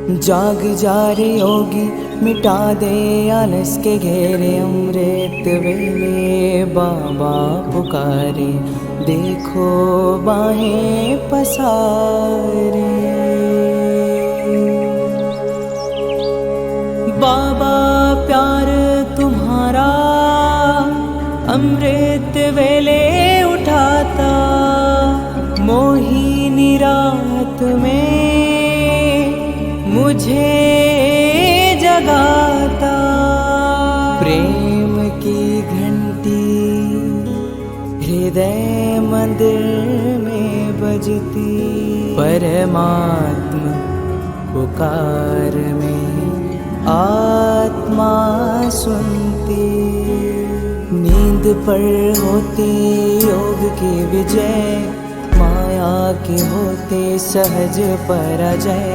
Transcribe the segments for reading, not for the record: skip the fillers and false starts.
जाग जा रे योगी, मिटा दे आलस के घेरे। अमृत वेले बाबा पुकारे, देखो बाहें पसारे। बाबा प्यार तुम्हारा अमृत वेले उठाता, मोहिनी रात में मुझे जगाता। प्रेम की घंटी हृदय मंदिर में बजती, परमात्मा पुकार में आत्मा सुनती। नींद पर होती योग की विजय, माया के होते सहज पराजय।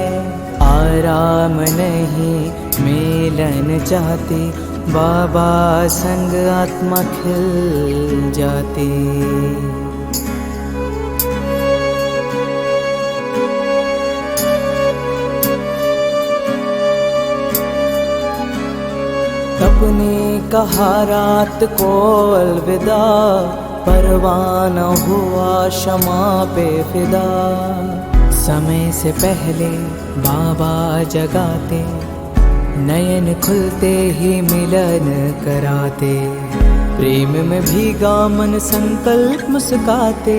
आराम नहीं मिलन चाहती, बाबा संग आत्मा खिल जाती। अपने कहा रात को अलविदा, परवाना हुआ क्षमा पे फिदा। समय से पहले बाबा जगाते, नयन खुलते ही मिलन कराते। प्रेम में भीगा मन संकल्प मुस्काते,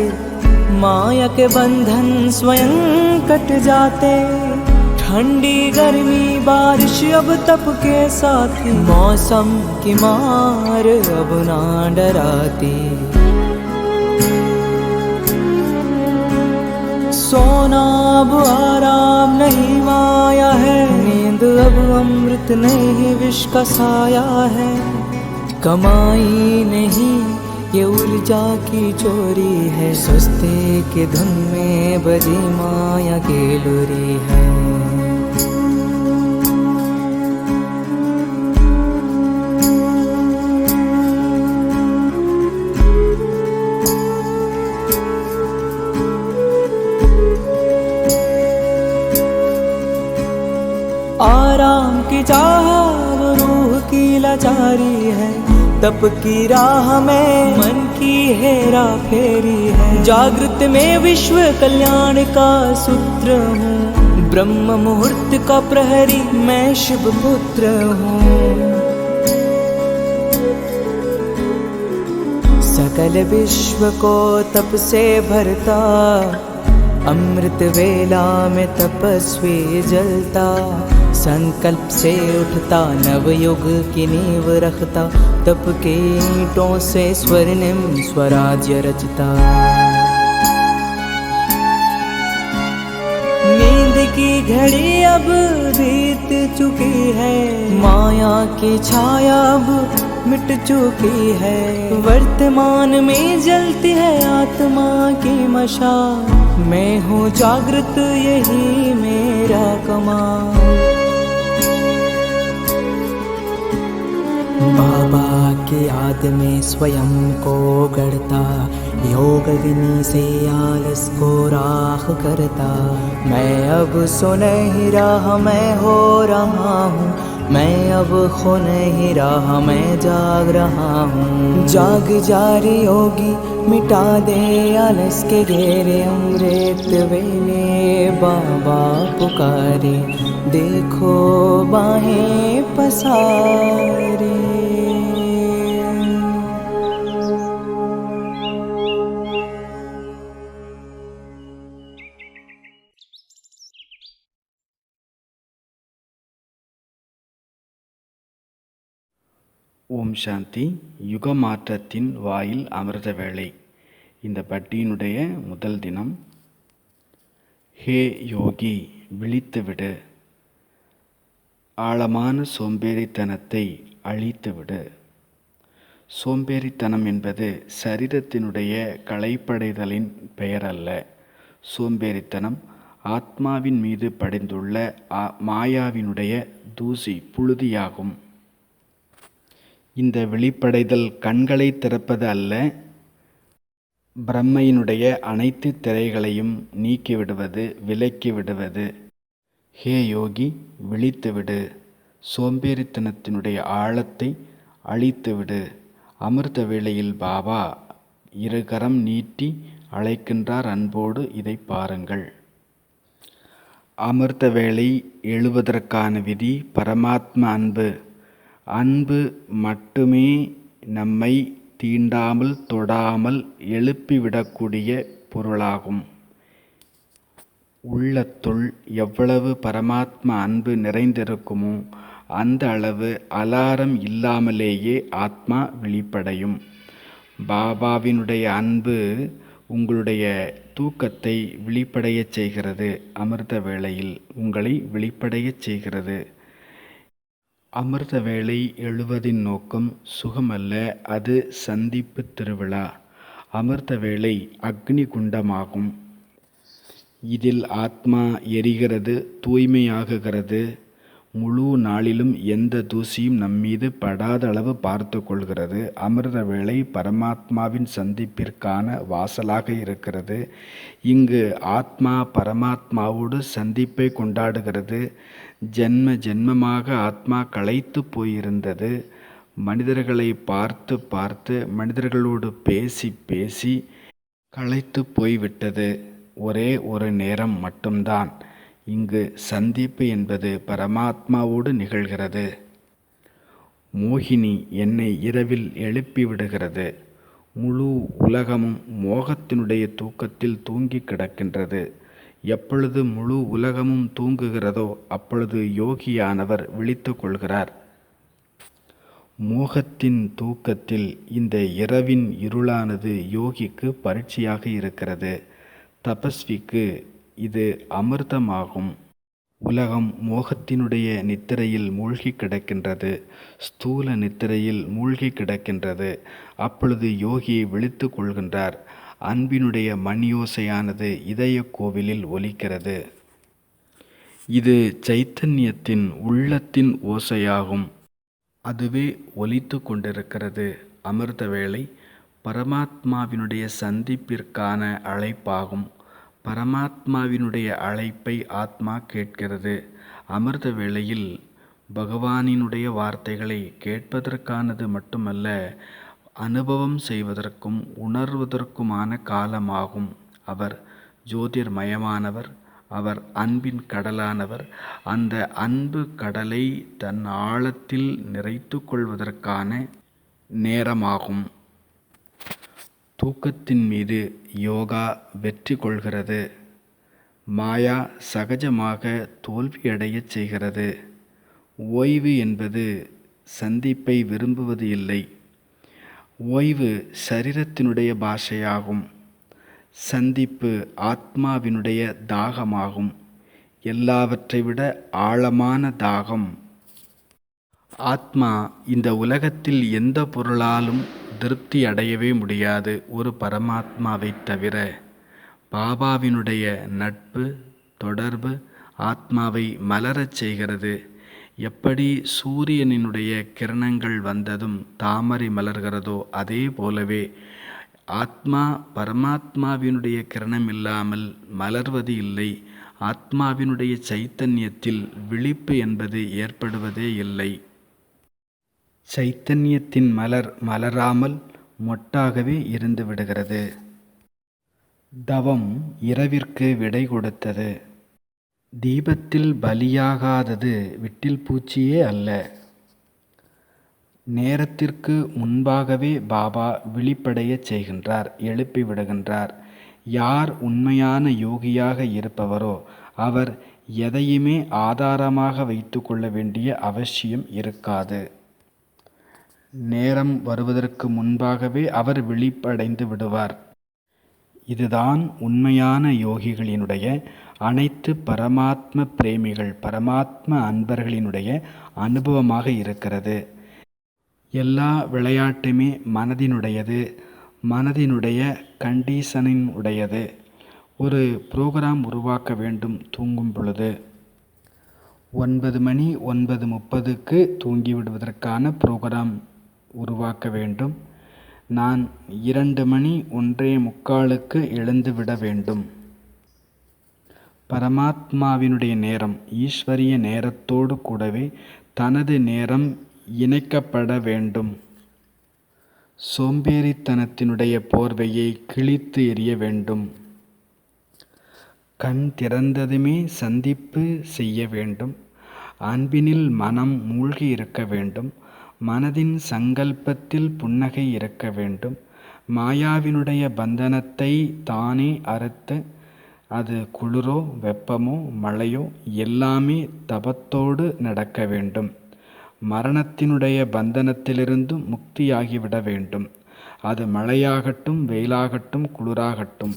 माया के बंधन स्वयं कट जाते। ठंडी गर्मी बारिश अब तप के साथी, मौसम की मार अब ना डराती। सोना अब आराम नहीं माया है, नींद अब अमृत नहीं विष का साया है। कमाई नहीं ये ऊर्जा की चोरी है, सस्ते के धुन में बजी माया की लोरी है। आराम की चाह वो रूह की लाचारी है, तप की राह में मन की हेरा फेरी है। जागृत में विश्व कल्याण का सूत्र हूँ, ब्रह्म मुहूर्त का प्रहरी मैं शिव पुत्र हूँ। सकल विश्व को तप से भरता, अमृत वेला में तपस्वी जलता। संकल्प से उठता नवयुग की नींव रखता, तप के ईंटों से स्वर्णिम स्वराज्य रचता। नींद की घड़ी अब बीत चुकी है, माया की छाया अब मिट चुकी है। वर्तमान में जलती है आत्मा की मशाल, मैं हूँ जागृत यही मेरा कमाल। बाबा की याद में स्वयं को गढ़ता, योग अग्नि से आलस को राख करता। मैं अब सो नहीं रहा मैं हो रहा हूँ, मैं अब खो नहीं रहा मैं जाग रहा हूँ। जाग जा रे योगी, मिटा दे आलस के घेरे। अमृत वेले बाबा पुकारे, देखो बाहें पसारे। ஓம் சாந்தி. யுக மாற்றத்தின் வாயில் அமிர்த வேளை. இந்த பட்டியினுடைய முதல் தினம். ஹே யோகி, விழித்துவிடு, ஆழமான சோம்பேறித்தனத்தை அழித்துவிடு. சோம்பேறித்தனம் என்பது சரீரத்தினுடைய களைப்படைதலின் பெயர் அல்ல. சோம்பேறித்தனம் ஆத்மாவின் மீது படிந்துள்ள மாயாவினுடைய தூசி புழுதியாகும். இந்த விழிப்படைதல் கண்களை திறப்பது அல்ல, பிரம்மையினுடைய அனைத்து திரைகளையும் நீக்கிவிடுவது, விலக்கி விடுவது. ஹே யோகி, விழித்துவிடு. சோம்பேறித்தனத்தினுடைய ஆழத்தை அழித்துவிடு. அமிர்த வேளையில் பாபா இருகரம் நீட்டி அழைக்கின்றார் அன்போடு. இதை பாருங்கள். அமிர்த வேளை எழுவதற்கான விதி பரமாத்ம அன்பு. அன்பு மட்டுமே நம்மை தீண்டாமல் தொடாமல் எழுப்பிவிடக்கூடிய பொருளாகும். உள்ளத்துள் எவ்வளவு பரமாத்ம அன்பு நிறைந்திருக்குமோ அந்த அளவு அலாரம் இல்லாமலேயே ஆத்மா விழிப்படையும். பாபாவினுடைய அன்பு உங்களுடைய தூக்கத்தை விழிப்படையச் செய்கிறது. அமிர்த வேளையில் உங்களை விழிப்படையச் செய்கிறது. அமிர்த வேளை எழுவதின் நோக்கம் சுகமல்ல, அது சந்திப்பு திருவிழா. அமிர்த வேளை அக்னி குண்டமாகும். இதில் ஆத்மா எரிகிறது, தூய்மையாகுகிறது. முழு நாளிலும் எந்த தூசியும் நம்மீது படாத அளவு பார்த்து கொள்கிறது. அமிர்த வேளை பரமாத்மாவின் சந்திப்பிற்கான வாசலாக இருக்கிறது. இங்கு ஆத்மா பரமாத்மாவோடு சந்திப்பை கொண்டாடுகிறது. ஜென்ம ஜென்மமாக ஆத்மா களைத்து போயிருந்தது. மனிதர்களை பார்த்து பார்த்து மனிதர்களோடு பேசி பேசி களைத்து போய்விட்டது. ஒரே ஒரு நேரம் மட்டும்தான் இங்கு சந்திப்பு என்பது பரமாத்மாவோடு நிகழ்கிறது. மோகினி என்னை இரவில் எழுப்பிவிடுகிறது. முழு உலகமும் மோகத்தினுடைய தூக்கத்தில் தூங்கி கிடக்கின்றது. எப்பொழுது முழு உலகமும் தூங்குகிறதோ அப்பொழுது யோகியானவர் விழித்து கொள்கிறார். மோகத்தின் தூக்கத்தில் இந்த இரவின் இருளானது யோகிக்கு பரீட்சையாக இருக்கிறது. தபஸ்விக்கு இது அமிர்தமாகும். உலகம் மோகத்தினுடைய நித்திரையில் மூழ்கி கிடக்கின்றது, ஸ்தூல நித்திரையில் மூழ்கி கிடக்கின்றது. அப்பொழுது யோகி விழித்து கொள்கின்றார். அன்பினுடைய மணியோசையானது இதய கோவிலில் ஒலிக்கிறது. இது சைத்தன்யத்தின் உள்ளத்தின் ஓசையாகும். அதுவே ஒலித்து கொண்டிருக்கிறது. அமிர்த வேளை பரமாத்மாவினுடைய சந்திப்பிற்கான அழைப்பாகும். பரமாத்மாவினுடைய அழைப்பை ஆத்மா கேட்கிறது. அமிர்த வேளையில் பகவானினுடைய வார்த்தைகளை கேட்பதற்கானது மட்டுமல்ல, அனுபவம் செய்வதற்கும் உணர்வதற்குமான காலமாகும். அவர் ஜோதிர்மயமானவர். அவர் அன்பின் கடலானவர். அந்த அன்பு கடலை தன் ஆழத்தில் நிறைத்து கொள்வதற்கான நேரமாகும். தூக்கத்தின் மீது யோகா வெற்றி கொள்கிறது. மாயா சகஜமாக தோல்வியடையச் செய்கிறது. ஓய்வு என்பது சந்திப்பை விரும்புவது இல்லை. ஓய்வு சரீரத்தினுடைய பாஷையாகும். சந்திப்பு ஆத்மாவினுடைய தாகமாகும். எல்லாவற்றை விட ஆழமான தாகம். ஆத்மா இந்த உலகத்தில் எந்த பொருளாலும் திருப்தி அடையவே முடியாது, ஒரு பரமாத்மாவை தவிர. பாபாவினுடைய நட்பு தொடர்பு ஆத்மாவை மலரச் செய்கிறது. எப்படி சூரியனினுடைய கிரணங்கள் வந்ததும் தாமரை மலர்கிறதோ அதே போலவே ஆத்மா பரமாத்மாவினுடைய கிரணம் இல்லாமல் மலர்வது இல்லை. ஆத்மாவினுடைய சைத்தன்யத்தில் விழிப்பு என்பது ஏற்படுவதே இல்லை. சைத்தன்யத்தின் மலர் மலராமல் மொட்டாகவே இருந்து விடுகிறது. தவம் இரவிற்கு விடை கொடுத்தது. தீபத்தில் பலியாகாதது விட்டில் பூச்சியே அல்ல. நேரத்திற்கு முன்பாகவே பாபா விழிப்படையச் செய்கின்றார், எழுப்பி விடுகின்றார். யார் உண்மையான யோகியாக இருப்பவரோ அவர் எதையுமே ஆதாரமாக வைத்து கொள்ள வேண்டிய அவசியம் இருக்காது. நேரம் வருவதற்கு முன்பாகவே அவர் விழிப்படைந்து விடுவார். இதுதான் உண்மையான யோகிகளினுடைய, அனைத்து பரமாத்ம பிரேமிகள் பரமாத்ம அன்பர்களினுடைய அனுபவமாக இருக்கிறது. எல்லா விளையாட்டுமே மனதினுடையது, மனதினுடைய கண்டிஷனின் உடையது. ஒரு ப்ரோக்ராம் உருவாக்க வேண்டும். தூங்கும் பொழுது 9 மணி 9:30க்கு தூங்கிவிடுவதற்கான ப்ரோக்ராம் உருவாக்க வேண்டும். நான் 2 மணி 1:45க்கு எழுந்து விட வேண்டும். பரமாத்மாவினுடைய நேரம் ஈஸ்வரிய நேரத்தோடு கூடவே தனது நேரம் இணைக்கப்பட வேண்டும். சோம்பேறித்தனத்தினுடைய போர்வையை கிழித்து எறிய வேண்டும். கண் திறந்ததுமே சந்திப்பு செய்ய வேண்டும். அன்பினில் மனம் மூழ்கி இருக்க வேண்டும். மனதின் சங்கல்பத்தில் புன்னகை இருக்க வேண்டும். மாயாவினுடைய பந்தனத்தை தானே அறுத்து, அது குளிரோ வெப்பமோ மழையோ எல்லாமே தபத்தோடு நடக்க வேண்டும். மரணத்தினுடைய பந்தனத்திலிருந்து முக்தியாகிவிட வேண்டும். அது மழையாகட்டும், வெயிலாகட்டும், குளிராகட்டும்.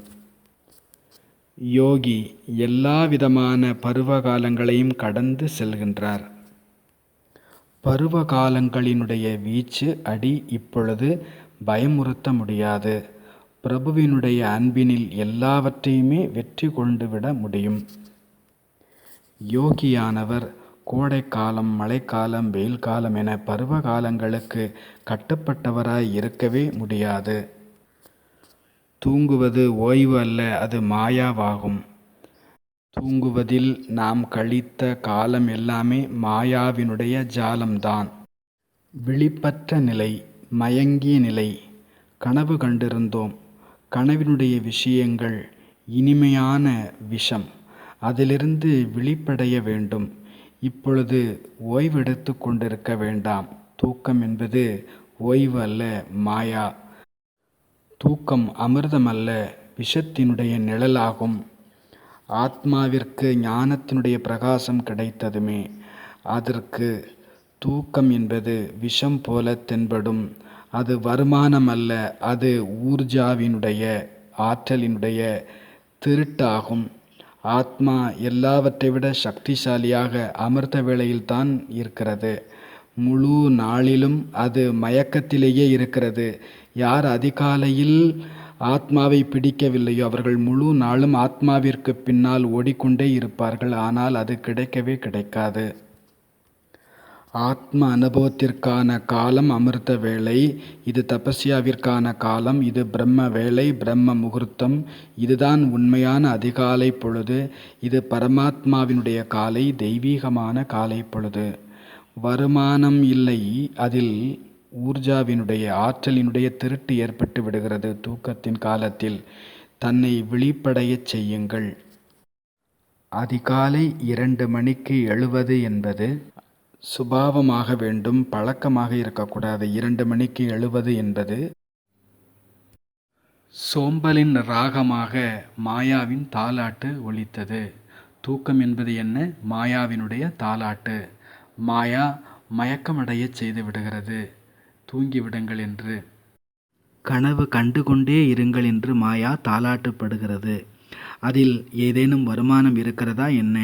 யோகி எல்லா விதமான பருவகாலங்களையும் கடந்து செல்கின்றார். பருவகாலங்களினுடைய வீச்சு அடி இப்பொழுது பயமுறுத்த முடியாது. பிரபுவினுடைய அன்பினில் எல்லாவற்றையுமே வெற்றி கொண்டுவிட முடியும். யோகியானவர் கோடைக்காலம், மழைக்காலம், வெயில் காலம் என பருவகாலங்களுக்கு கட்டுப்பட்டவராய் இருக்கவே முடியாது. தூங்குவது ஓய்வு அல்ல, அது மாயாவாகும். தூங்குவதில் நாம் கழித்த காலம் எல்லாமே மாயாவினுடைய ஜாலம்தான். விழிப்பற்ற நிலை, மயங்கிய நிலை. கனவு கண்டிருந்தோம். கனவினுடைய விஷயங்கள் இனிமையான விஷம். அதிலிருந்து விழிப்படைய வேண்டும். இப்பொழுது ஓய்வெடுத்து கொண்டிருக்க வேண்டாம். தூக்கம் என்பது ஓய்வு அல்ல, மாயா. தூக்கம் அமிர்தம் அல்ல, விஷத்தினுடைய நிழலாகும். ஆத்மாவிற்கு ஞானத்தினுடைய பிரகாசம் கிடைத்ததுமே அதற்கு தூக்கம் என்பது விஷம் போல தென்படும். அது வருமானம் அல்ல, அது ஊர்ஜாவினுடைய ஆற்றலினுடைய திருட்டாகும். ஆத்மா எல்லாவற்றை விட சக்திசாலியாக அமிர்த வேளையில்தான் இருக்கிறது. முழு நாளிலும் அது மயக்கத்திலேயே இருக்கிறது. யார் அதிகாலையில் ஆத்மாவை பிடிக்கவில்லையோ அவர்கள் முழு நாளும் ஆத்மாவிற்கு பின்னால் ஓடிக்கொண்டே இருப்பார்கள். ஆனால் அது கிடைக்கவே கிடைக்காது. ஆத்ம அனுபவத்திற்கான காலம் அமிர்த வேளை. இது தபஸ்யாவிற்கான காலம். இது பிரம்ம வேளை, பிரம்ம முகூர்த்தம். இதுதான் உண்மையான அதிகாலை பொழுது. இது பரமாத்மாவினுடைய காலை, தெய்வீகமான காலை பொழுது. வருமானம் இல்லை, அதில் ஊர்ஜாவினுடைய ஆற்றலினுடைய திருட்டு ஏற்பட்டு விடுகிறது. தூக்கத்தின் காலத்தில் தன்னை விழிப்படையச் செய்யுங்கள். அதிகாலை 2 மணிக்கு எழுவது என்பது சுபாவமாக வேண்டும், பழக்கமாக இருக்கக்கூடாது. 2 மணிக்கு எழுவது என்பது சோம்பலின் ராகமாக மாயாவின் தாலாட்டு ஒலித்தது. தூக்கம் என்பது என்ன? மாயாவினுடைய தாலாட்டு. மாயா மயக்கமடைய செய்து விடுகிறது. தூங்கிவிடுங்கள் என்று, கனவு கண்டுகொண்டே இருங்கள் என்று மாயா தாலாட்டுப்படுகிறது. அதில் ஏதேனும் வருமானம் இருக்கிறதா என்ன?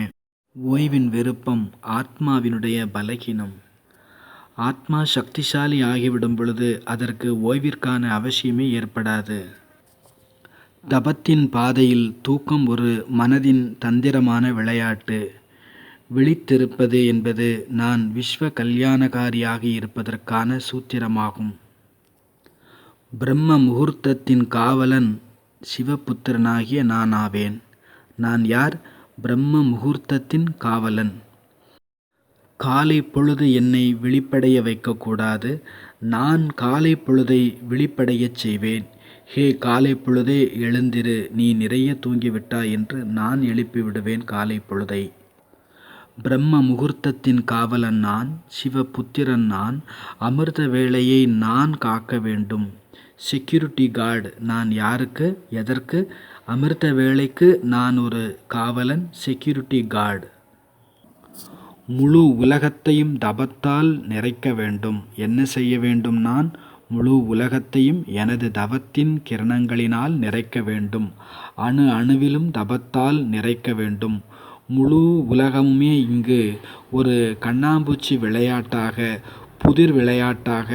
ஓய்வின் விருப்பம் ஆத்மாவினுடைய பலகீனம். ஆத்மா சக்திசாலி ஆகிவிடும் பொழுது அதற்கு ஓய்விற்கான அவசியமே ஏற்படாது. தபத்தின் பாதையில் தூக்கம் ஒரு மனதின் தந்திரமான விளையாட்டு. விழித்திருப்பது என்பது நான் விஸ்வ கல்யாணகாரியாக இருப்பதற்கான சூத்திரமாகும். பிரம்ம முகூர்த்தத்தின் காவலன் சிவபுத்திரனாகிய நான் ஆவேன். நான் யார்? பிரம்ம முகூர்த்தத்தின் காவலன். காலை பொழுது என்னை விழிப்படைய வைக்கக்கூடாது. நான் காலை பொழுதை விழிப்படையச் செய்வேன். ஹே காலை பொழுதே எழுந்திரு, நீ நிறைய தூங்கிவிட்டாய் என்று நான் எழுப்பி விடுவேன் காலை பொழுதை. பிரம்ம முகூர்த்தத்தின் காவலன் நான், சிவபுத்திரன் நான். அமிர்த வேளையை நான் காக்க வேண்டும். Security guard. நான் யாருக்கு? எதற்கு? அமிர்த வேளைக்கு நான் ஒரு காவலன், செக்யூரிட்டி கார்டு. முழு உலகத்தையும் தபத்தால் நிறைக்க வேண்டும். என்ன செய்ய வேண்டும்? நான் முழு உலகத்தையும் எனது தவத்தின் கிரணங்களினால் நிறைக்க வேண்டும். அணு அணுவிலும் தபத்தால் நிறைக்க வேண்டும். முழு உலகமுமே இங்கு ஒரு கண்ணாம்பூச்சி விளையாட்டாக, புதிர் விளையாட்டாக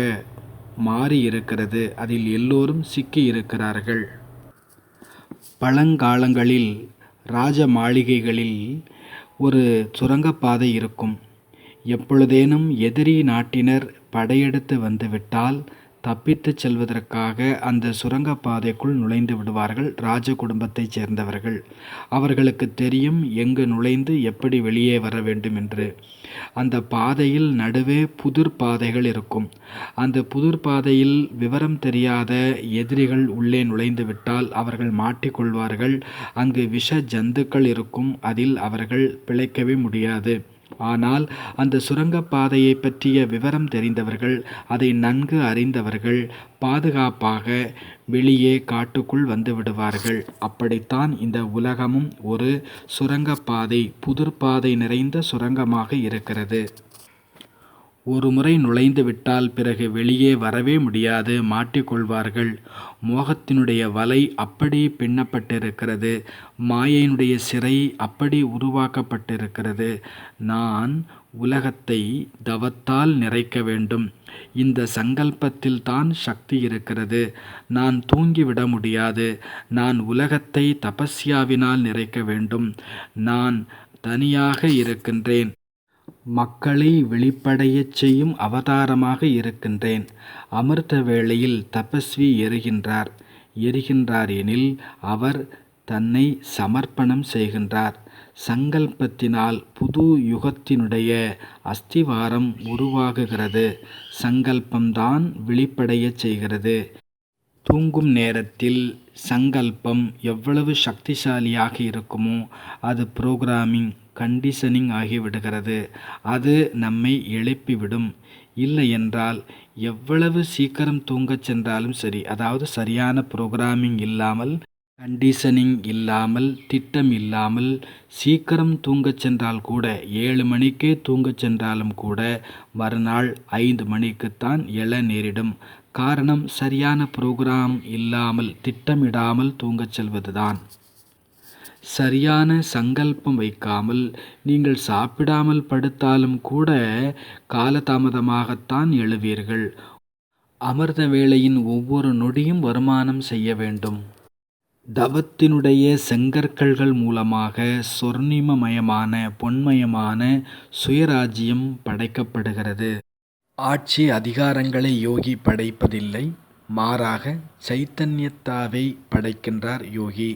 மாறி இருக்கிறது. அதில் எல்லோரும் சிக்கி இருக்கிறார்கள். பழங்காலங்களில் ராஜ மாளிகைகளில் ஒரு சுரங்கப்பாதை இருக்கும். எப்பொழுதேனும் எதிரி நாட்டினர் படையெடுத்து வந்துவிட்டால் தப்பித்துச் செல்வதற்காக அந்த சுரங்கப்பாதைக்குள் நுழைந்து விடுவார்கள் ராஜ குடும்பத்தைச் சேர்ந்தவர்கள். அவர்களுக்கு தெரியும் எங்கு நுழைந்து எப்படி வெளியே வர வேண்டும் என்று. அந்த பாதையில் நடுவே புதிர் பாதைகள் இருக்கும். அந்த புதிர் பாதையில் விவரம் தெரியாத எதிரிகள் உள்ளே நுழைந்து விட்டால் அவர்கள் மாட்டிக்கொள்வார்கள். அங்கு விஷ ஜந்துக்கள் இருக்கும். அதில் அவர்கள் பிழைக்கவே முடியாது. ஆனால் அந்த சுரங்கப்பாதையை பற்றிய விவரம் தெரிந்தவர்கள், அதை நன்கு அறிந்தவர்கள் பாதுகாப்பாக வெளியே காட்டுக்குள் வந்து விடுவார்கள். அப்படித்தான் இந்த உலகமும் ஒரு சுரங்கப்பாதை, புதிர்பாதை நிறைந்த சுரங்கமாக இருக்கிறது. ஒரு முறை நுழைந்து விட்டால் பிறகு வெளியே வரவே முடியாது, மாட்டிக்கொள்வார்கள். மோகத்தினுடைய வலை அப்படி பின்னப்பட்டிருக்கிறது. மாயையினுடைய சிறை அப்படி உருவாக்கப்பட்டிருக்கிறது. நான் உலகத்தை தவத்தால் நிறைக்க வேண்டும். இந்த சங்கல்பத்தில் தான் சக்தி இருக்கிறது. நான் தூங்கிவிட முடியாது. நான் உலகத்தை தபஸ்யாவினால் நிறைக்க வேண்டும். நான் தனியாக இருக்கின்றேன். மக்களை விழிப்படையச் செய்யும் அவதாரமாக இருக்கின்றேன். அமிர்த வேளையில் தபஸ்வி எரிகின்றார் எனில் அவர் தன்னை சமர்ப்பணம் செய்கின்றார். சங்கல்பத்தினால் புது யுகத்தினுடைய அஸ்திவாரம் உருவாகுகிறது. சங்கல்பம்தான் விழிப்படையச் செய்கிறது. தூங்கும் நேரத்தில் சங்கல்பம் எவ்வளவு சக்திசாலியாக இருக்குமோ அது புரோகிராமிங், கண்டிஷனிங் ஆகிவிடுகிறது. அது நம்மை எழுப்பிவிடும். இல்லையென்றால் எவ்வளவு சீக்கிரம் தூங்கச் சென்றாலும் சரி, அதாவது சரியான புரோகிராமிங் இல்லாமல், கண்டிஷனிங் இல்லாமல், திட்டம் இல்லாமல் சீக்கிரம் தூங்கச் சென்றால் கூட, 7 மணிக்கே தூங்கச் சென்றாலும் கூட மறுநாள் 5 மணிக்குத்தான் எழ நேரிடும். காரணம் சரியான புரோகிராம் இல்லாமல், திட்டமிடாமல் தூங்கச் செல்வதுதான். சரியான சங்கல்பம் வைக்காமல் நீங்கள் சாப்பிடாமல் படுத்தாலும் கூட காலதாமதமாகத்தான் எழுவீர்கள். அமிர்த வேளையின் ஒவ்வொரு நொடியும் வருமானம் செய்ய வேண்டும். தவத்தினுடைய செங்கற்கள்கள் மூலமாக சொர்ணிமமயமான, பொன்மயமான சுயராஜ்யம் படைக்கப்படுகிறது. ஆட்சி அதிகாரங்களை யோகி படைப்பதில்லை, மாறாக சைத்தன்யத்தாவை படைக்கின்றார் யோகி.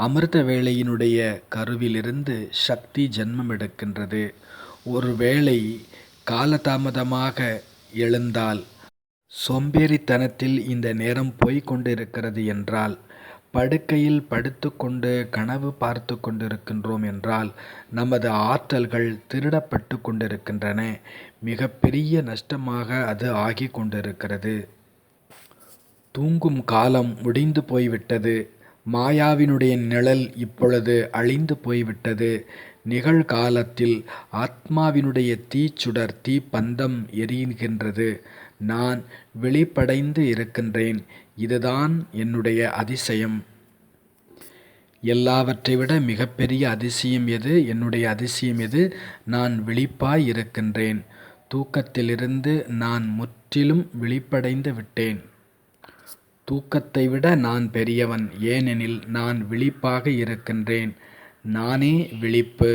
அமிர்த வேளையினுடைய கருவிலிருந்து சக்தி ஜென்மம் எடுக்கின்றது. ஒரு வேளை காலதாமதமாக எழுந்தால், சோம்பேறித்தனத்தில் இந்த நேரம் போய்கொண்டிருக்கிறது என்றால், படுக்கையில் படுத்துக்கொண்டு கனவு பார்த்து கொண்டிருக்கின்றோம் என்றால், நமது ஆற்றல்கள் திருடப்பட்டு கொண்டிருக்கின்றன. மிகப்பெரிய நஷ்டமாக அது ஆகி கொண்டிருக்கிறது. தூங்கும் காலம் முடிந்து போய்விட்டது. மாயாவினுடைய நிழல் இப்பொழுது அழிந்து போய்விட்டது. நிகழ்காலத்தில் ஆத்மாவினுடைய தீச்சுடர், தீப்பந்தம் எரிகின்றது. நான் விழிப்படைந்து இருக்கின்றேன். இதுதான் என்னுடைய அதிசயம். எல்லாவற்றை விட மிகப்பெரிய அதிசயம் எது? என்னுடைய அதிசயம் எது? நான் விழிப்பாய் இருக்கின்றேன். தூக்கத்திலிருந்து நான் முற்றிலும் விழிப்படைந்து விட்டேன். தூக்கத்தை விட நான் பெரியவன். ஏனெனில் நான் விழிப்பாக இருக்கின்றேன். நானே விழிப்பு.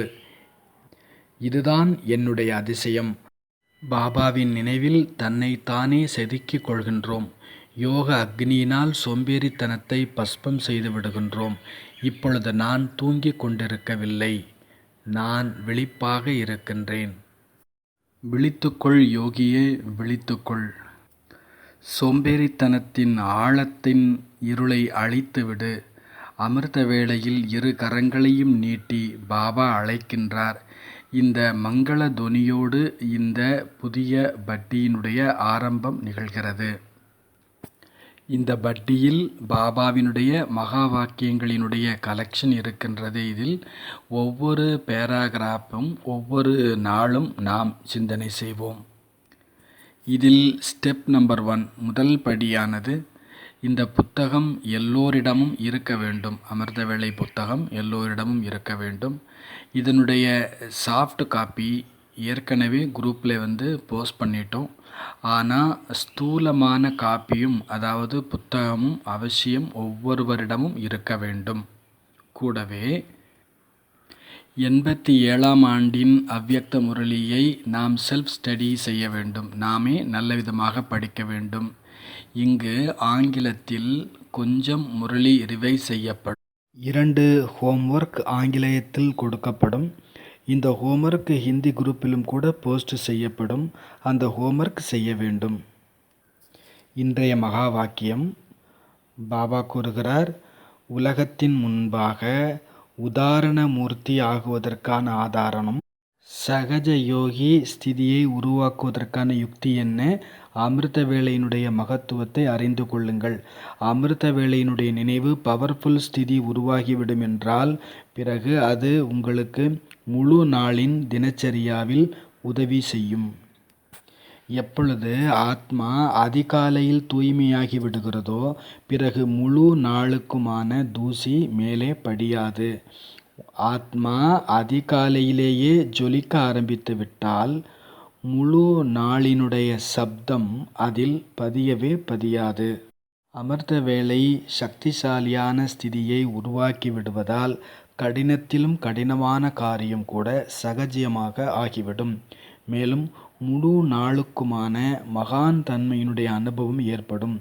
இதுதான் என்னுடைய அதிசயம். பாபாவின் நினைவில் தன்னைத்தானே செதுக்கிக் கொள்கின்றோம். யோக அக்னியினால் சோம்பேறித்தனத்தை பஸ்பம் செய்து விடுகின்றோம். இப்பொழுது நான் தூங்கிக் கொண்டிருக்கவில்லை. நான் விழிப்பாக இருக்கின்றேன். விழித்துக்கொள் யோகியே, விழித்துக்கொள். சோம்பேறித்தனத்தின் ஆழத்தின் இருளை அழித்துவிடு. அமிர்த வேளையில் 2 கரங்களையும் நீட்டி பாபா அழைக்கின்றார். இந்த மங்கள தொனியோடு இந்த புதிய பட்டியினுடைய ஆரம்பம் நிகழ்கிறது. இந்த பட்டியில் பாபாவினுடைய மகா வாக்கியங்களினுடைய கலெக்ஷன் இருக்கின்றது. இதில் ஒவ்வொரு பேராகிராஃபும் ஒவ்வொரு நாளும் நாம் சிந்தனை செய்வோம். இதில் ஸ்டெப் நம்பர் 1, முதல் படியானது, இந்த புத்தகம் எல்லோரிடமும் இருக்க வேண்டும். அமிர்த வேளை புத்தகம் எல்லோரிடமும் இருக்க வேண்டும். இதனுடைய சாஃப்ட் காப்பி ஏற்கனவே குரூப்பில் போஸ்ட் பண்ணிட்டோம். ஆனால் ஸ்தூலமான காப்பியும், அதாவது புத்தகமும் அவசியம் ஒவ்வொருவரிடமும் இருக்க வேண்டும். கூடவே 87ஆம் ஆண்டின் அவ்யக்த முரளியை நாம் செல்ஃப் ஸ்டடி செய்ய வேண்டும். நாமே நல்ல விதமாக படிக்க வேண்டும். இங்கு ஆங்கிலத்தில் கொஞ்சம் முரளி ரிவைஸ் செய்யப்படும். 2 ஹோம்ஒர்க் ஆங்கிலத்தில் கொடுக்கப்படும். இந்த ஹோம்ஒர்க் ஹிந்தி குரூப்பிலும் கூட போஸ்ட் செய்யப்படும். அந்த ஹோம்ஒர்க் செய்ய வேண்டும். இன்றைய மகா வாக்கியம் பாபா கூறுகிறார், உலகத்தின் முன்பாக உதாரண மூர்த்தி ஆகுவதற்கான ஆதாரம் சகஜ யோகி ஸ்திதியை உருவாக்குவதற்கான யுக்தி என்ன? அமிர்த வேளையினுடைய மகத்துவத்தை அறிந்து கொள்ளுங்கள். அமிர்த வேளையினுடைய நினைவு பவர்ஃபுல் ஸ்திதி உருவாகிவிடும் என்றால் பிறகு அது உங்களுக்கு முழு நாளின் தினச்சரியாவில் உதவி செய்யும். எப்பொழுது ஆத்மா அதிகாலையில் தூய்மையாகி விடுகிறதோ பிறகு முழு நாளுக்குமான தூசி மேலே படியாது. ஆத்மா அதிகாலையிலேயே ஜொலிக்க ஆரம்பித்து விட்டால் முழு நாளினுடைய சப்தம் அதில் பதியவே பதியாது. அமிர்த வேளை சக்திசாலியான ஸ்திதியை உருவாக்கி விடுவதால் கடினத்திலும் கடினமான காரியம் கூட சகஜமாக ஆகிவிடும். மேலும் முழு நாளுக்குமான மகான் தன்மையினுடைய அனுபவம் ஏற்படும்.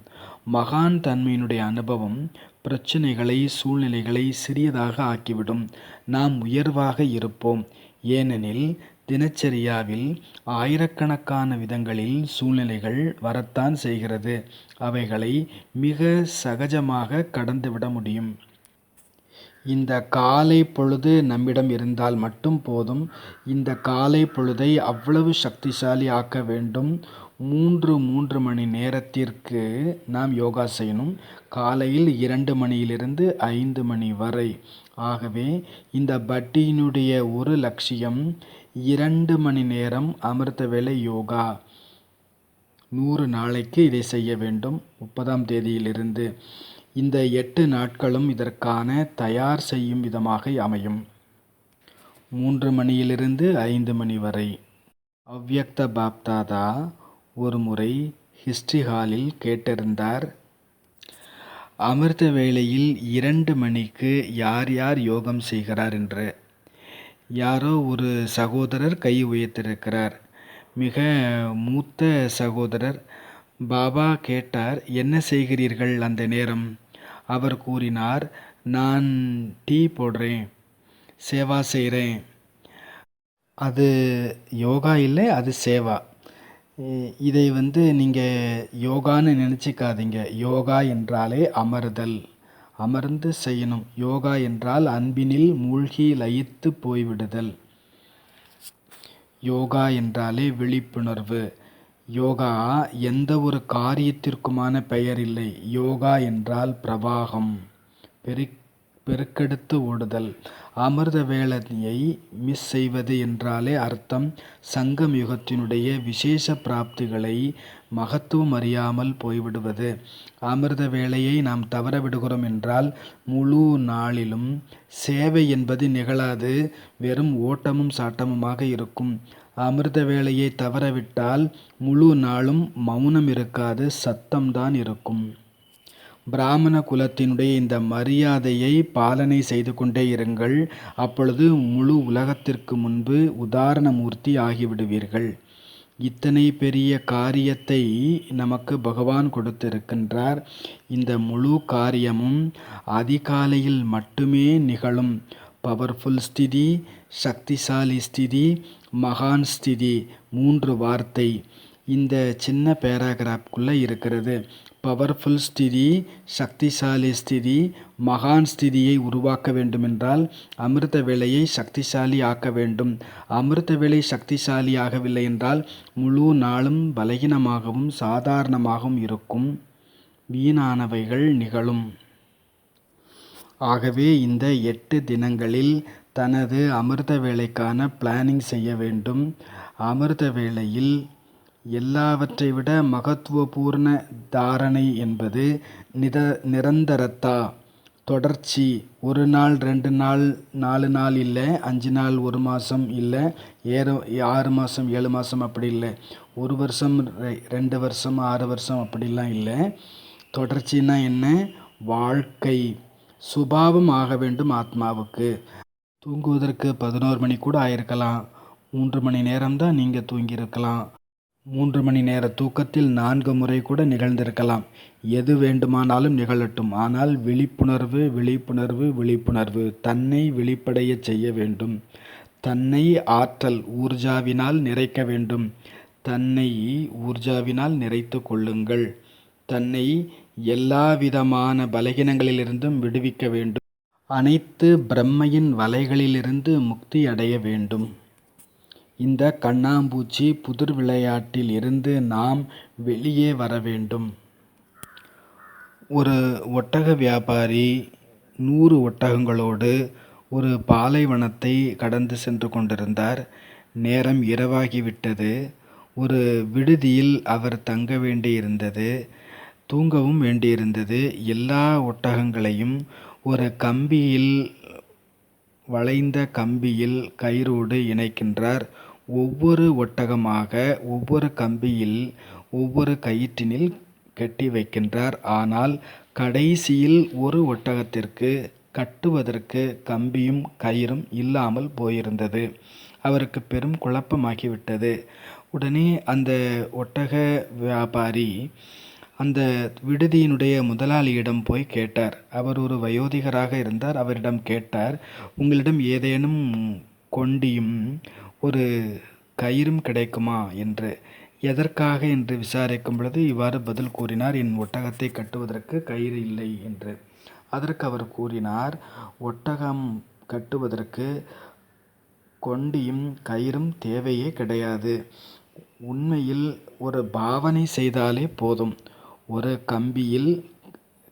மகான் தன்மையினுடைய அனுபவம் பிரச்சனைகளை சூழ்நிலைகளை சிறியதாக ஆக்கிவிடும். நாம் உயர்வாக இருப்போம். ஏனெனில் தினச்சரியாவில் ஆயிரக்கணக்கான விதங்களில் சூழ்நிலைகள் வரத்தான் செய்கிறது. அவைகளை மிக சகஜமாக கடந்துவிட முடியும். இந்த காலை பொழுது நம்மிடம் இருந்தால் மட்டும் போதும். இந்த காலை பொழுதை அவ்வளவு சக்திசாலி ஆக்க வேண்டும். 3 மணி நேரத்திற்கு நாம் யோகா செய்யணும். காலையில் 2 மணியிலிருந்து 5 மணி வரை. ஆகவே இந்த பட்டியினுடைய ஒரு லட்சியம் 2 மணி நேரம் அமிர்த வேளை யோகா. 100 நாளைக்கு இதை செய்ய வேண்டும். 30ஆம் தேதியிலிருந்து இந்த 8 நாட்களும் இதற்கான தயார் செய்யும் விதமாக அமையும். 3 மணியிலிருந்து 5 மணி வரை. அவ்யக்த பாப்தாதா ஒரு முறை ஹிஸ்டரி ஹாலில் கேட்டிருந்தார், அமிர்த வேளையில் 2 மணிக்கு யார் யார் யோகம் செய்கிறார் என்று. யாரோ ஒரு சகோதரர் கை உயர்த்திருக்கிறார். மிக மூத்த சகோதரர். பாபா கேட்டார், என்ன செய்கிறீர்கள் அந்த நேரம்? அவர் கூறினார், நான் டீ போடுறேன், சேவா செய்கிறேன். அது யோகா இல்லை, அது சேவா. இதை நீங்கள் யோகான்னு நினச்சிக்காதீங்க. யோகா என்றாலே அமர்தல், அமர்ந்து செய்யணும். யோகா என்றால் அன்பினில் மூழ்கி லயித்து போய்விடுதல். யோகா என்றாலே விழிப்புணர்வு. யோகா எந்த ஒரு காரியத்திற்குமான பெயர் இல்லை. யோகா என்றால் பிரவாகம், பெருக்கெடுத்து ஓடுதல். அமிர்த வேளையை மிஸ் செய்வது என்றாலே அர்த்தம் சங்கம் யுகத்தினுடைய விசேஷ பிராப்திகளை மகத்துவம் அறியாமல் போய்விடுவது. அமிர்த வேளையை நாம் தவற விடுகிறோம் என்றால் முழு நாளிலும் சேவை என்பது நிகழாது. வெறும் ஓட்டமும் சாட்டமுமாக இருக்கும். அமிர்த வேளையை தவறவிட்டால் முழு நாளும் மௌனம் இருக்காது, சத்தம்தான் இருக்கும். பிராமண குலத்தினுடைய இந்த மரியாதையை பாலனை செய்து கொண்டே இருங்கள். அப்பொழுது முழு உலகத்திற்கு முன்பு உதாரண மூர்த்தி ஆகிவிடுவீர்கள். இத்தனை பெரிய காரியத்தை நமக்கு பகவான் கொடுத்திருக்கின்றார். இந்த முழு காரியமும் அதிகாலையில் மட்டுமே நிகழும். பவர்ஃபுல் ஸ்திதி, சக்திசாலி ஸ்திதி, மகான் ஸ்திதி, 3 வார்த்தை இந்த சின்ன பேராகிராஃப்குள்ளே இருக்கிறது. பவர்ஃபுல் ஸ்திதி, சக்திசாலி ஸ்திதி, மகான் ஸ்திதியை உருவாக்க வேண்டுமென்றால் அமிர்த வேளையை சக்திசாலி ஆக்க வேண்டும். அமிர்த வேளை சக்திசாலி ஆகவில்லை என்றால் முழு நாளும் பலகீனமாகவும் சாதாரணமாகவும் இருக்கும். வீணானவைகள் நிகழும். ஆகவே இந்த 8 தினங்களில் தனது அமிர்த வேளைக்கான பிளானிங் செய்ய வேண்டும். அமிர்த வேளையில் எல்லாவற்றை விட மகத்துவபூர்ண தாரணை என்பது நிரந்தரத்தா, தொடர்ச்சி. 1 நாள் 2 நாள் 4 நாள் இல்லை, 5 நாள் 1 மாதம் இல்லை, 6 மாதம் 7 மாதம் அப்படி இல்லை, 1 வருஷம் 2 வருஷம் 6 வருஷம் அப்படிலாம் இல்லை. தொடர்ச்சின்னா என்ன? வாழ்க்கை சுபாவம் ஆக வேண்டும் ஆத்மாவுக்கு. தூங்குவதற்கு 11 மணி கூட ஆயிருக்கலாம். 3 மணி நேரம்தான் நீங்கள் தூங்கியிருக்கலாம். 3 மணி நேர தூக்கத்தில் 4 முறை கூட நிகழ்ந்திருக்கலாம். எது வேண்டுமானாலும் நிகழட்டும். ஆனால் விழிப்புணர்வு, விழிப்புணர்வு, விழிப்புணர்வு. தன்னை விழிப்படையச் செய்ய வேண்டும். தன்னை ஆற்றல் ஊர்ஜாவினால் நிறைக்க வேண்டும். தன்னை ஊர்ஜாவினால் நிறைத்து கொள்ளுங்கள். தன்னை எல்லாவிதமான பலகீனங்களிலிருந்தும் விடுவிக்க வேண்டும். அனைத்து பிரம்மையின் வலைகளிலிருந்து முக்தி அடைய வேண்டும். இந்த கண்ணாம்பூச்சி புதிர் விளையாட்டில் இருந்து நாம் வெளியே வர வேண்டும். ஒரு ஒட்டக வியாபாரி 100 ஒட்டகங்களோடு ஒரு பாலைவனத்தை கடந்து சென்று கொண்டிருந்தார். நேரம் இரவாகிவிட்டது. ஒரு விடுதியில் அவர் தங்க வேண்டியிருந்தது. தூங்கவும் வேண்டியிருந்தது. எல்லா ஒட்டகங்களையும் ஒரு கம்பியில், வளைந்த கம்பியில் கயிறோடு இணைக்கின்றார். ஒவ்வொரு ஒட்டகமாக ஒவ்வொரு கம்பியில், ஒவ்வொரு கயிற்றினில் கட்டி வைக்கின்றார். ஆனால் கடைசியில் ஒரு ஒட்டகத்திற்கு கட்டுவதற்கு கம்பியும் கயிறும் இல்லாமல் போயிருந்தது. அவருக்கு பெரும் குழப்பமாகிவிட்டது. உடனே அந்த ஒட்டக வியாபாரி அந்த விடுதியினுடைய முதலாளியிடம் போய் கேட்டார். அவர் ஒரு வயோதிகராக இருந்தார். அவரிடம் கேட்டார், உங்களிடம் ஏதேனும் கொண்டியும் ஒரு கயிறும் கிடைக்குமா என்று. எதற்காக என்று விசாரிக்கும் பொழுது இவ்வாறு பதில் கூறினார், என் ஒட்டகத்தை கட்டுவதற்கு கயிறு இல்லை என்று. அதற்கு அவர் கூறினார், ஒட்டகம் கட்டுவதற்கு கொண்டியும் கயிறும் தேவையே கிடையாது. உண்மையில் ஒரு பாவனை செய்தாலே போதும். ஒரு கம்பியில்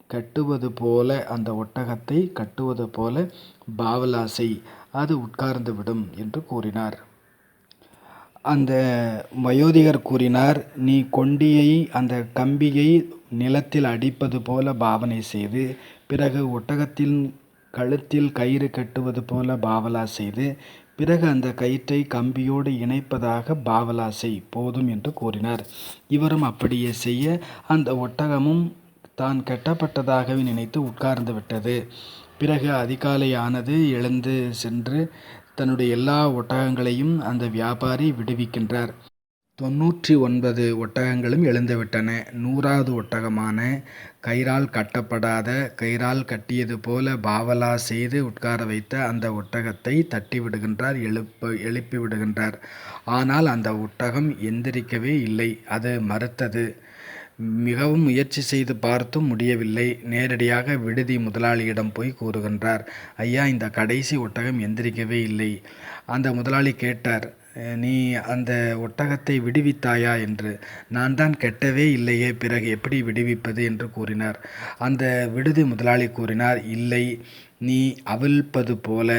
கட்டுவது போல, அந்த ஒட்டகத்தை கட்டுவது போல பாவலா செய், அது உட்கார்ந்து விடும் என்று கூறினார். அந்த வயோதிகர் கூறினார், நீ கொண்டியை, அந்த கம்பியை நிலத்தில் அடிப்பது போல பாவனை செய்து, பிறகு ஒட்டகத்தின் கழுத்தில் கயிறு கட்டுவது போல பாவலா செய்து, பிறகு அந்த கயிற்றை கம்பியோடு இணைப்பதாக பாவலா செய், போதும் என்று கூறினார். இவரும் அப்படியே செய்ய அந்த ஒட்டகமும் தான் கட்டப்பட்டதாகவே நினைத்து உட்கார்ந்து விட்டது. பிறகு அதிகாலை ஆனது. எழுந்து சென்று தன்னுடைய எல்லா ஒட்டகங்களையும் அந்த வியாபாரி விடுவிக்கின்றார். 99 ஒட்டகங்களும் எழுந்துவிட்டன. 100வது ஒட்டகமான கயிறால் கட்டப்படாத, கயிறால் கட்டியது போல பாவலா செய்து உட்கார வைத்த அந்த ஒட்டகத்தை தட்டி விடுகின்றார், எழுப்பி விடுகின்றார். ஆனால் அந்த ஒட்டகம் எந்திரிக்கவே இல்லை. அது மறுத்தது. மிகவும் முயற்சி செய்து பார்த்தும் முடியவில்லை. நேரடியாக விடுதி முதலாளியிடம் போய் கூறுகின்றார், ஐயா, இந்த கடைசி ஒட்டகம் எந்திரிக்கவே இல்லை. அந்த முதலாளி கேட்டார், நீ அந்த ஒட்டகத்தை விடுவித்தாயா என்று. நான் தான் கெட்டவே இல்லையே, பிறகு எப்படி விடுவிப்பது என்று கூறினார். அந்த விடுதி முதலாளி கூறினார், இல்லை, நீ அவிழ்ப்பது போல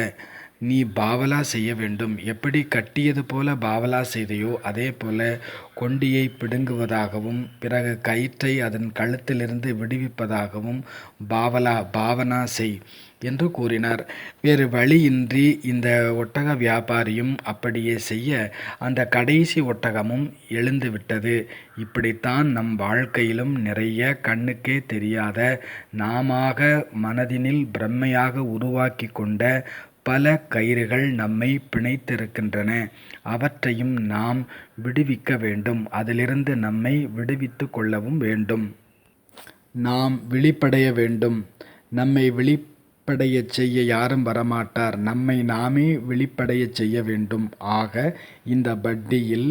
நீ பாவலா செய்ய வேண்டும். எப்படி கட்டியது போல பாவலா செய்தையோ அதே போல கொண்டியை பிடுங்குவதாகவும் பிறகு கயிற்றை அதன் கழுத்திலிருந்து விடுவிப்பதாகவும் பாவனா செய் என்று கூறினார். வேறு வழியின்றி இந்த ஒட்டக வியாபாரியும் அப்படியே செய்ய அந்த கடைசி ஒட்டகமும் எழுந்து விட்டது. இப்படித்தான் நம் வாழ்க்கையிலும் நிறைய கண்ணுக்கே தெரியாத, நாமாக மனதினில் பிரம்மையாக உருவாக்கி கொண்ட பல கயிறுகள் நம்மை பிணைத்திருக்கின்றன. அவற்றையும் நாம் விடுவிக்க வேண்டும். அதிலிருந்து நம்மை விடுவித்து கொள்ளவும் வேண்டும். நாம் விழிப்படைய வேண்டும். நம்மை விழிப்படையச் செய்ய யாரும் வரமாட்டார். நம்மை நாமே விழிப்படையச் செய்ய வேண்டும். ஆக இந்த பட்டியில்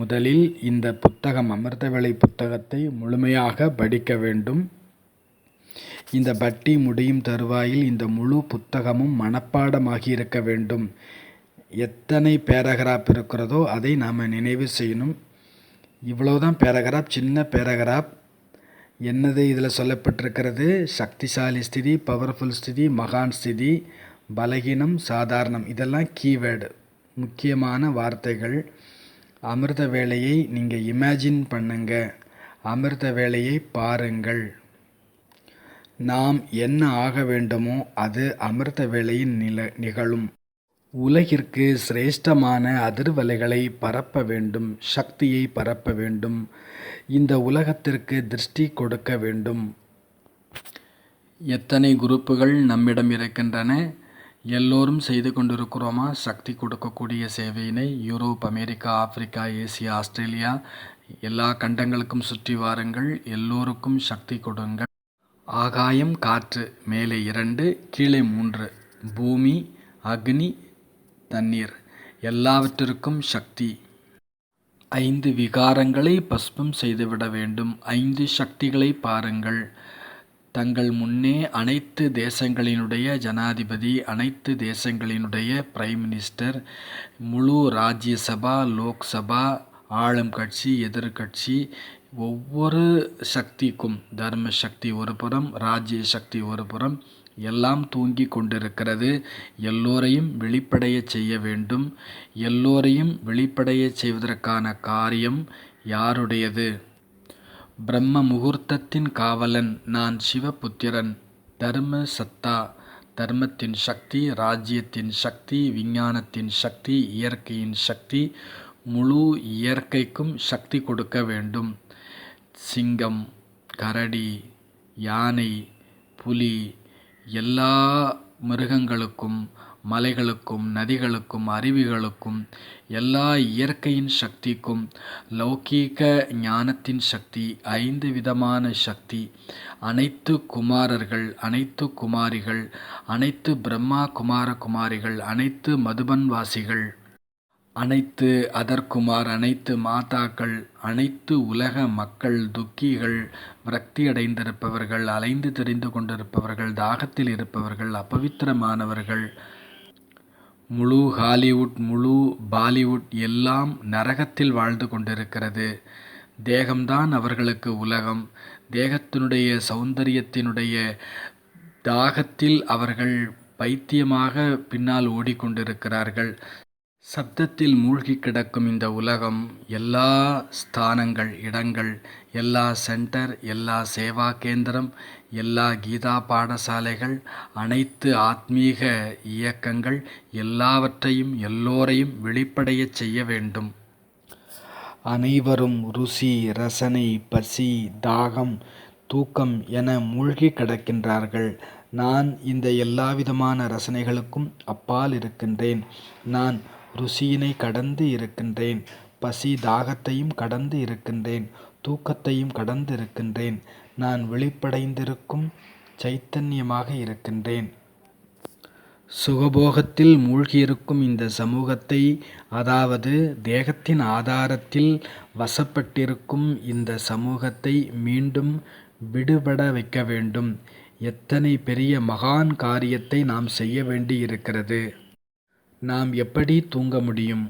முதலில் இந்த புத்தகம், அமிர்தவேளை புத்தகத்தை முழுமையாக படிக்க வேண்டும். இந்த பட்டி முடியும் தருவாயில் இந்த முழு புத்தகமும் மனப்பாடமாகி இருக்க வேண்டும். எத்தனை பேராகிராஃப் இருக்கிறதோ அதை நாம் நினைவு செய்யணும். இவ்வளவுதான் பேராகிராஃப், சின்ன பேராகிராஃப். என்னது இதில் சொல்லப்பட்டிருக்கிறது? சக்திசாலி ஸ்திதி, பவர்ஃபுல் ஸ்திதி, மகான் ஸ்திதி, பலகீனம், சாதாரணம், இதெல்லாம் கீவேர்டு, முக்கியமான வார்த்தைகள். அமிர்த வேளையை நீங்கள் இமேஜின் பண்ணுங்க. அமிர்த வேளையை பாருங்கள். நாம் என்ன ஆக வேண்டுமோ அது அமிர்த வேளையில் நிகழும். உலகிற்கு சிரேஷ்டமான அதிர்வலைகளை பரப்ப வேண்டும். சக்தியை பரப்ப வேண்டும். இந்த உலகத்திற்கு திருஷ்டி கொடுக்க வேண்டும். எத்தனை குரூப்புகள் நம்மிடம் இருக்கின்றன? எல்லோரும் செய்து கொண்டிருக்கிறோமா சக்தி கொடுக்கக்கூடிய சேவையினை? Europe, America, Africa, Asia, Australia எல்லா கண்டங்களுக்கும் சுற்றி வாருங்கள். எல்லோருக்கும் சக்தி கொடுங்கள். ஆகாயம், காற்று, மேலே 2, கீழே 3, பூமி, அக்னி, தண்ணீர், எல்லாவற்றிற்கும் சக்தி. 5 விகாரங்களை பஸ்பம் செய்துவிட வேண்டும். 5 சக்திகளை பாருங்கள். தங்கள் முன்னே அனைத்து தேசங்களினுடைய ஜனாதிபதி, அனைத்து தேசங்களினுடைய பிரைம் மினிஸ்டர், முழு ராஜ்யசபா, லோக்சபா, ஆளும் கட்சி, எதிர்கட்சி, ஒவ்வொரு சக்திக்கும், தர்ம சக்தி ஒரு புறம், ராஜ்ய சக்தி ஒரு புறம், எல்லாம் தூங்கி கொண்டிருக்கிறது. எல்லோரையும் விழிப்படைய செய்ய வேண்டும். எல்லோரையும் விழிப்படைய செய்வதற்கான காரியம் யாருடையது? பிரம்ம முகூர்த்தத்தின் காவலன் நான், சிவபுத்திரன், தர்ம சத்தா, தர்மத்தின் சக்தி, ராஜ்யத்தின் சக்தி, விஞ்ஞானத்தின் சக்தி, இயற்கையின் சக்தி, முழு இயற்கைக்கும் சக்தி கொடுக்க வேண்டும். சிங்கம், கரடி, யானை, புலி, எல்லா மிருகங்களுக்கும், மலைகளுக்கும், நதிகளுக்கும், அருவிகளுக்கும், எல்லா இயற்கையின் சக்திக்கும், லௌகீக ஞானத்தின் சக்தி, 5 விதமான சக்தி, அனைத்து குமாரர்கள், அனைத்து குமாரிகள், அனைத்து பிரம்மா குமார குமாரிகள், அனைத்து மதுபன்வாசிகள், அனைத்து அதர்குமார், அனைத்து மாதாக்கள், அனைத்து உலக மக்கள், துக்கிகள், விரக்தியடைந்திருப்பவர்கள், அலைந்து திரிந்து கொண்டிருப்பவர்கள், தாகத்தில் இருப்பவர்கள், அபவித்திரமானவர்கள், முழு ஹாலிவுட், முழு பாலிவுட் எல்லாம் நரகத்தில் வாழ்ந்து கொண்டிருக்கிறது. தேகம்தான் அவர்களுக்கு உலகம். தேகத்தினுடைய சௌந்தரியத்தினுடைய தாகத்தில் அவர்கள் பைத்தியமாக பின்னால் ஓடிக்கொண்டிருக்கிறார்கள். சப்தத்தில் மூழ்கி கிடக்கும் இந்த உலகம், எல்லா ஸ்தானங்கள், இடங்கள், எல்லா சென்டர், எல்லா சேவா கேந்திரம், எல்லா கீதா பாடசாலைகள், அனைத்து ஆத்மீக இயக்கங்கள் எல்லாவற்றையும் எல்லோரையும் விழிப்படையச் செய்ய வேண்டும். அனைவரும் ருசி, ரசனை, பசி, தாகம், தூக்கம் என மூழ்கி கிடக்கின்றார்கள். நான் இந்த எல்லாவிதமான ரசனைகளுக்கும் அப்பால் இருக்கின்றேன். நான் ருசியினை கடந்து இருக்கின்றேன். பசி தாகத்தையும் கடந்து இருக்கின்றேன். தூக்கத்தையும் கடந்து இருக்கின்றேன். நான் விழிப்படைந்திருக்கும் சைத்தன்யமாக இருக்கின்றேன். சுகபோகத்தில் மூழ்கியிருக்கும் இந்த சமூகத்தை, அதாவது தேகத்தின் ஆதாரத்தில் வசப்பட்டிருக்கும் இந்த சமூகத்தை மீண்டும் விடுபட வைக்க வேண்டும். எத்தனை பெரிய மகான் காரியத்தை நாம் செய்ய வேண்டி இருக்கிறது. நாம் எப்படி தூங்க முடியும்?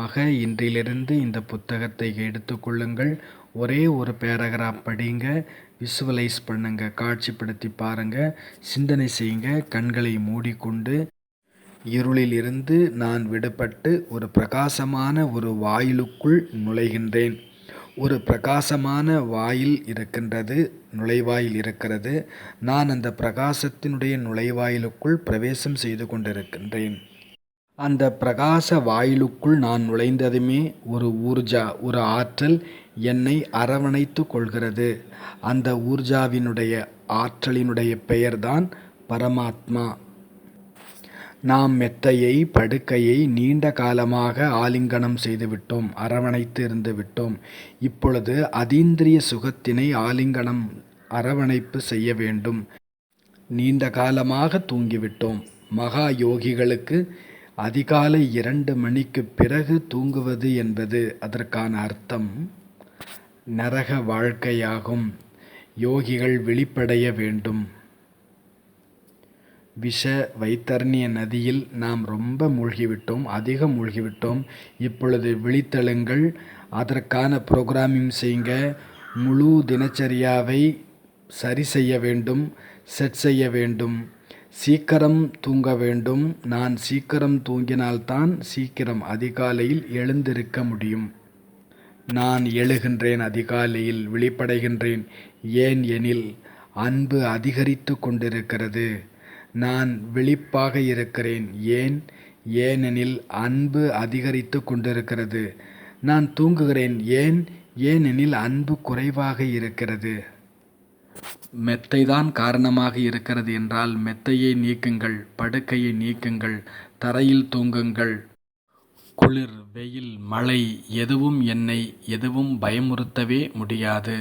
ஆக இன்றிலிருந்து இந்த புத்தகத்தை எடுத்துக்கொள்ளுங்கள். ஒரே ஒரு பேராகிராஃப் படிங்க, விசுவலைஸ் பண்ணுங்க, காட்சிப்படுத்தி பாருங்க, சிந்தனை செய்யுங்க. கண்களை மூடிக்கொண்டு இருளில் இருந்து நான் விடுபட்டு ஒரு பிரகாசமான ஒரு வாயிலுக்குள் நுழைகின்றேன். ஒரு பிரகாசமான வாயில் இருக்கின்றது, நுழைவாயில் இருக்கிறது. நான் அந்த பிரகாசத்தினுடைய நுழைவாயிலுக்குள் பிரவேசம் செய்து கொண்டிருக்கின்றேன். அந்த பிரகாச வாயிலுக்குள் நான் நுழைந்ததுமே ஒரு ஊர்ஜா, ஒரு ஆற்றல் என்னை அரவணைத்து கொள்கிறது. அந்த ஊர்ஜாவினுடைய ஆற்றலினுடைய பெயர்தான் பரமாத்மா. நாம் மெத்தையை, படுக்கையை நீண்ட காலமாக ஆலிங்கனம் செய்துவிட்டோம், அரவணைத்து இருந்து விட்டோம். இப்பொழுது அதீந்திரிய சுகத்தினை ஆலிங்கனம், அரவணைப்பு செய்ய வேண்டும். நீண்ட காலமாக தூங்கிவிட்டோம். மகா யோகிகளுக்கு அதிகாலை 2 மணிக்கு பிறகு தூங்குவது என்பது அதற்கான அர்த்தம் நரக வாழ்க்கையாகும். யோகிகள் விழிப்படைய வேண்டும். விஷ வைத்தர்ணிய நதியில் நாம் ரொம்ப மூழ்கிவிட்டோம், அதிகம் மூழ்கிவிட்டோம். இப்பொழுது விழித்தெழுங்கள். அதற்கான ப்ரோக்ராமிங் செய்யுங்க. முழு தினச்சரியாவை சரி செய்ய வேண்டும், செட் செய்ய வேண்டும். சீக்கிரம் தூங்க வேண்டும். நான் சீக்கிரம் தூங்கினால்தான் சீக்கிரம் அதிகாலையில் எழுந்திருக்க முடியும். நான் எழுகின்றேன், அதிகாலையில் விழிப்படைகின்றேன். ஏன் எனில் அன்பு அதிகரித்து கொண்டிருக்கிறது. நான் விழிப்பாக இருக்கிறேன். ஏனெனில் அன்பு அதிகரித்து கொண்டிருக்கிறது. நான் தூங்குகிறேன். ஏனெனில் அன்பு குறைவாக இருக்கிறது. மெத்தைதான் காரணமாக இருக்கிறது என்றால் மெத்தையை நீக்குங்கள், படுக்கையை நீக்குங்கள், தரையில் தூங்குங்கள். குளிர், வெயில், மழை எதுவும் பயமுறுத்தவே முடியாது.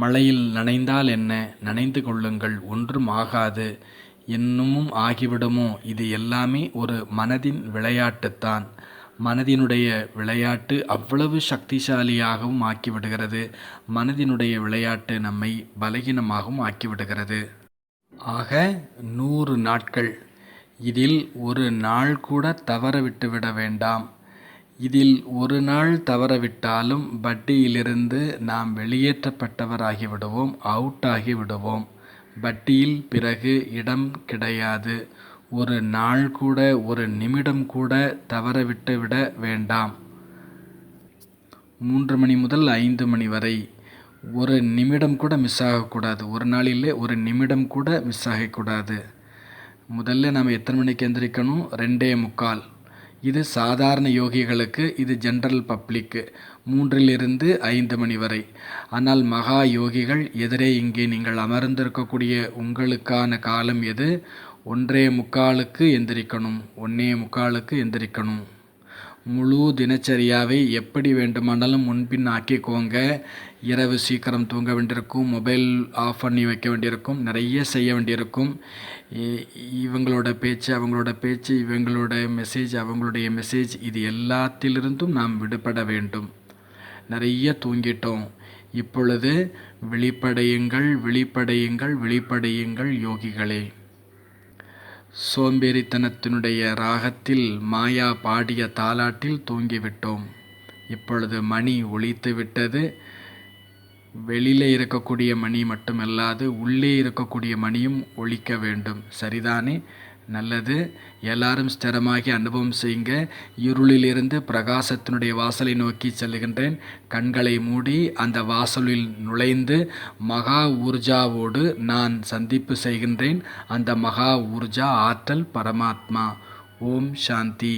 மழையில் நனைந்தால் என்ன, நனைந்து கொள்ளுங்கள், ஒன்றும் ஆகாது. இன்னமும் ஆகிவிடுமோ? இது எல்லாமே ஒரு மனதின் விளையாட்டுத்தான். மனதினுடைய விளையாட்டு அவ்வளவு சக்திசாலியாகவும் ஆக்கிவிடுகிறது. மனதினுடைய விளையாட்டு நம்மை பலகீனமாகவும் ஆக்கிவிடுகிறது. ஆக 100 நாட்கள். இதில் ஒரு நாள் கூட தவற விட்டுவிட வேண்டாம். இதில் ஒரு நாள் தவறவிட்டாலும் வட்டியிலிருந்து நாம் வெளியேற்றப்பட்டவராகிவிடுவோம், அவுட் ஆகிவிடுவோம். வட்டியில் பிறகு இடம் கிடையாது. ஒரு நாள் கூட, ஒரு நிமிடம் கூட தவறவிட்டுவிட வேண்டாம். 3 மணி முதல் 5 மணி வரை ஒரு நிமிடம் கூட மிஸ் ஆகக்கூடாது. ஒரு நாளிலே ஒரு நிமிடம் கூட மிஸ் ஆகக்கூடாது. முதல்ல நாம் எத்தனை மணிக்கு எந்திரிக்கணும்? 2:45. இது சாதாரண யோகிகளுக்கு, இது ஜென்ரல் பப்ளிக்கு 3லிருந்து 5 மணி வரை. ஆனால் மகா யோகிகள் எதிரே இங்கே நீங்கள் அமர்ந்திருக்கக்கூடிய உங்களுக்கான காலம் எது? 1:45க்கு எந்திரிக்கணும். 1:45க்கு எந்திரிக்கணும். முழு தினச்சரியாவை எப்படி வேண்டுமானாலும் முன்பின் ஆக்கிக்கோங்க. இரவு சீக்கிரம் தூங்க வேண்டியிருக்கும், மொபைல் ஆஃப் பண்ணி வைக்க வேண்டியிருக்கும், நிறைய செய்ய வேண்டியிருக்கும். இவங்களோட பேச்சு, அவங்களோட பேச்சு, இவங்களோட மெசேஜ், அவங்களுடைய மெசேஜ், இது எல்லாத்திலிருந்தும் நாம் விடுபட வேண்டும். நிறைய தூங்கிட்டோம். இப்பொழுது விழிப்படையுங்கள், விழிப்படையுங்கள், விழிப்படையுங்கள் யோகிகளே. சோம்பேறித்தனத்தினுடைய ராகத்தில் மாயா பாடிய தாலாட்டில் தூங்கிவிட்டோம். இப்பொழுது மணி ஒலித்து விட்டது. வெளியிலே இருக்கக்கூடிய மணி மட்டுமல்லாது உள்ளே இருக்கக்கூடிய மணியும் ஒலிக்க வேண்டும். சரிதானே? நல்லது. எல்லாரும் ஸ்திரமாகி அனுபவம் செய்யுங்க. இருளிலிருந்து பிரகாசத்தினுடைய வாசலை நோக்கி செல்கின்றேன். கண்களை மூடி அந்த வாசலில் நுழைந்து மகா ஊர்ஜாவோடு நான் சந்திப்பு செய்கின்றேன். அந்த மகா ஊர்ஜா ஆற்றல் பரமாத்மா. ஓம் சாந்தி.